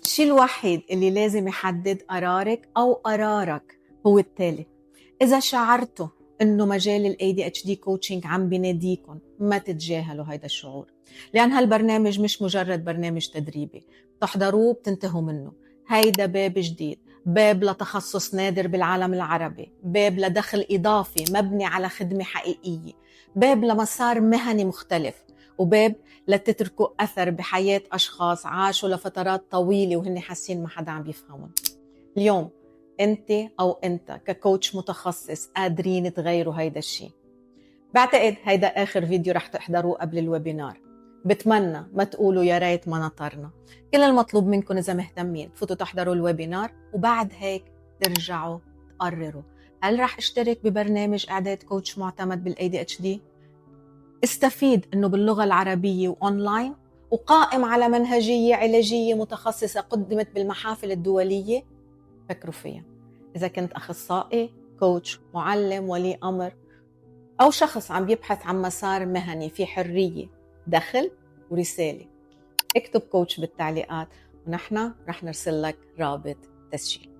الشيء الوحيد اللي لازم يحدد قرارك أو قرارك هو التالي: إذا شعرتوا إنه مجال ال ADHD coaching عم بيناديكم، ما تتجاهلوا هيدا الشعور، لأن هالبرنامج مش مجرد برنامج تدريبي بتحضروه بتنتهوا منه. هيدا باب جديد، باب لتخصص نادر بالعالم العربي، باب لدخل إضافي مبني على خدمة حقيقية، باب لمسار مهني مختلف، وباب لتتركوا أثر بحياة أشخاص عاشوا لفترات طويلة وهن حاسين ما حدا عم بيفهمون. اليوم أنت أو أنت ككوتش متخصص قادرين تغيروا هيدا الشيء. بعتقد هيدا آخر فيديو رح تحضروه قبل الويبينار. بتمنى ما تقولوا يا ريت ما نطرنا. كل المطلوب منكم إذا مهتمين تفوتوا تحضروا الويبينار، وبعد هيك ترجعوا تقرروا هل رح اشترك ببرنامج إعداد كوتش معتمد بالADHD. استفيد إنه باللغة العربية وأونلاين وقائم على منهجية علاجية متخصصة قدمت بالمحافل الدولية. فكروا فيها. إذا كنت أخصائي، كوتش، معلم، ولي أمر، أو شخص عم يبحث عن مسار مهني في حرية، دخل ورسالة، اكتب كوتش بالتعليقات ونحن رح نرسل لك رابط تسجيل.